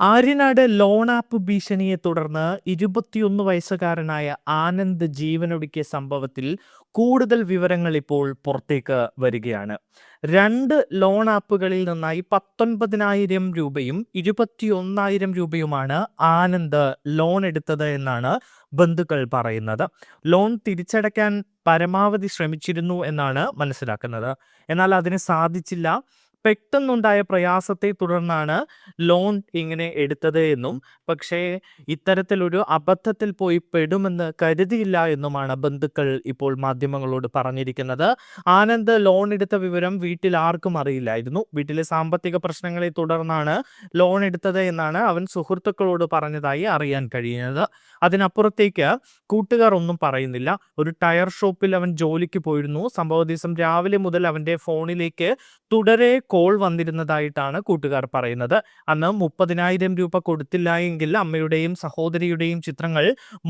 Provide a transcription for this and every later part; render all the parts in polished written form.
Aryanad loan app ഭീഷണിയെ തുടർന്ന് 21 വയസ്സുകാരനായ ആനന്ദ് ജീവനൊടുക്കിയ സംഭവത്തിൽ കൂടുതൽ വിവരങ്ങൾ ഇപ്പോൾ പുറത്തേക്ക് വരികയാണ്. 2 ലോൺ ആപ്പുകളിൽ നിന്നായി 19,000 രൂപയും 21,000 രൂപയുമാണ് ആനന്ദ് ലോൺ എടുത്തത് എന്നാണ് ബന്ധുക്കൾ പറയുന്നത്. ലോൺ തിരിച്ചടയ്ക്കാൻ പരമാവധി ശ്രമിച്ചിരുന്നു എന്നാണ് മനസ്സിലാക്കുന്നത്. എന്നാൽ അതിന് സാധിച്ചില്ല. പെട്ടെന്നുണ്ടായ പ്രയാസത്തെ തുടർന്നാണ് ലോൺ ഇങ്ങനെ എടുത്തത് എന്നും പക്ഷേ ഇത്തരത്തിലൊരു അബദ്ധത്തിൽ പോയി പെടുമെന്ന് കരുതിയില്ല എന്നുമാണ് ബന്ധുക്കൾ ഇപ്പോൾ മാധ്യമങ്ങളോട് പറഞ്ഞിരിക്കുന്നത്. ആനന്ദ് ലോൺ എടുത്ത വിവരം വീട്ടിൽ ആർക്കും അറിയില്ലായിരുന്നു. വീട്ടിലെ സാമ്പത്തിക പ്രശ്നങ്ങളെ തുടർന്നാണ് ലോൺ എടുത്തത് എന്നാണ് അവൻ സുഹൃത്തുക്കളോട് പറഞ്ഞതായി അറിയാൻ കഴിയുന്നത്. അതിനപ്പുറത്തേക്ക് കൂട്ടുകാർ ഒന്നും പറയുന്നില്ല. ഒരു ടയർ ഷോപ്പിൽ അവൻ ജോലിക്ക് പോയിരുന്നു. സംഭവ ദിവസം രാവിലെ മുതൽ അവൻ്റെ ഫോണിലേക്ക് തുടരെ കോൾ വന്നിരുന്നതായിട്ടാണ് കൂട്ടുകാർ പറയുന്നത്. അന്ന് 30,000 രൂപ കൊടുത്തില്ല എങ്കിൽ അമ്മയുടെയും സഹോദരിയുടെയും ചിത്രങ്ങൾ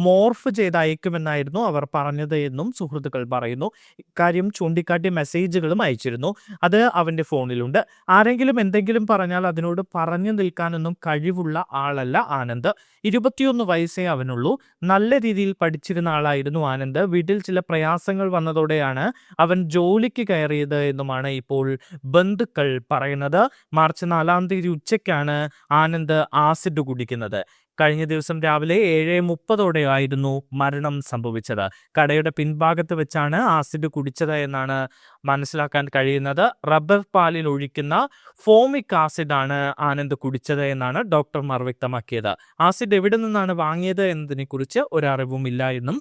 മോർഫ് ചെയ്ത് അയക്കുമെന്നായിരുന്നു അവർ പറഞ്ഞത് എന്നും സുഹൃത്തുക്കൾ പറയുന്നു. ഇക്കാര്യം ചൂണ്ടിക്കാട്ടി മെസ്സേജുകളും അയച്ചിരുന്നു. അത് അവൻ്റെ ഫോണിലുണ്ട്. ആരെങ്കിലും എന്തെങ്കിലും പറഞ്ഞാൽ അതിനോട് പറഞ്ഞു നിൽക്കാനൊന്നും കഴിവുള്ള ആളല്ല ആനന്ദ്. 21 വയസ്സേ അവനുള്ളൂ. നല്ല രീതിയിൽ പഠിച്ചിരുന്ന ആളായിരുന്നു ആനന്ദ്. വീട്ടിൽ ചില പ്രയാസങ്ങൾ വന്നതോടെയാണ് അവൻ ജോലിക്ക് കയറിയത് എന്നുമാണ് ഇപ്പോൾ ബന്ധുക്കൾ പറയുന്നത്. മാർച്ച് 4-ാം തീയതി ഉച്ചയ്ക്കാണ് ആനന്ദ് ആസിഡ് കുടിക്കുന്നത്. കഴിഞ്ഞ ദിവസം രാവിലെ 7:30 മരണം സംഭവിച്ചത്. കടയുടെ പിൻഭാഗത്ത് വെച്ചാണ് ആസിഡ് കുടിച്ചത് എന്നാണ് മനസ്സിലാക്കാൻ കഴിയുന്നത്. റബ്ബർ പാലിൽ ഒഴിക്കുന്ന ഫോമിക് ആസിഡാണ് ആനന്ദ് കുടിച്ചത് എന്നാണ് ഡോക്ടർമാർ വ്യക്തമാക്കിയത്. ആസിഡ് എവിടെ നിന്നാണ് വാങ്ങിയത് എന്നതിനെ കുറിച്ച് ഒരറിവുമില്ല എന്നും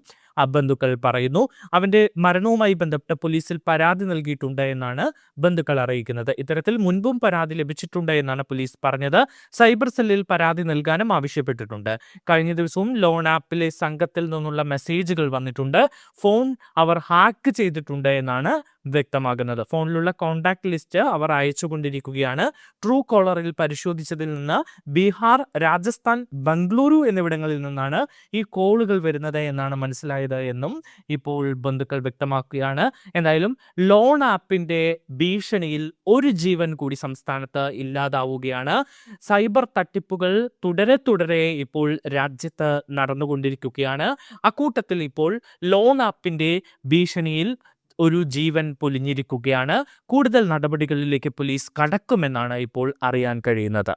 ബന്ധുക്കൾ പറയുന്നു. അവന്റെ മരണവുമായി ബന്ധപ്പെട്ട് പോലീസിൽ പരാതി നൽകിയിട്ടുണ്ട് എന്നാണ് ബന്ധുക്കൾ അറിയിക്കുന്നത്. ഇത്തരത്തിൽ മുൻപും പരാതി ലഭിച്ചിട്ടുണ്ട് എന്നാണ് പോലീസ് പറഞ്ഞത്. സൈബർ സെല്ലിൽ പരാതി നൽകാനും ആവശ്യപ്പെട്ടിട്ടുണ്ട്. കഴിഞ്ഞ ദിവസവും ലോൺ ആപ്പിലെ സംഘത്തിൽ നിന്നുള്ള മെസ്സേജുകൾ വന്നിട്ടുണ്ട്. ഫോൺ അവർ ഹാക്ക് ചെയ്തിട്ടുണ്ട് എന്നാണ് വ്യക്തമാകുന്നത്. ഫോണിലുള്ള കോൺടാക്ട് ലിസ്റ്റ് അവർ അയച്ചുകൊണ്ടിരിക്കുകയാണ്. ട്രൂ കോളറിൽ പരിശോധിച്ചതിൽ നിന്ന് ബീഹാർ, രാജസ്ഥാൻ, ബംഗളൂരു എന്നിവിടങ്ങളിൽ നിന്നാണ് ഈ കോളുകൾ വരുന്നത് എന്നാണ് മനസ്സിലായത് എന്നും ഇപ്പോൾ ബന്ധുക്കൾ വ്യക്തമാക്കുകയാണ്. എന്തായാലും ലോൺ ആപ്പിന്റെ ഭീഷണിയിൽ ഒരു ജീവൻ കൂടി സംസ്ഥാനത്ത് ഇല്ലാതാവുകയാണ്. സൈബർ തട്ടിപ്പുകൾ തുടരെ ഇപ്പോൾ രാജ്യത്ത് നടന്നുകൊണ്ടിരിക്കുകയാണ്. അക്കൂട്ടത്തിൽ ഇപ്പോൾ ലോൺ ആപ്പിന്റെ ഭീഷണിയിൽ ഒരു ജീവൻ പൊലിഞ്ഞിരിക്കുകയാണ്. കൂടുതൽ നടപടികളിലേക്ക് പോലീസ് കടക്കുമെന്നാണ് ഇപ്പോൾ അറിയാൻ കഴിയുന്നത്.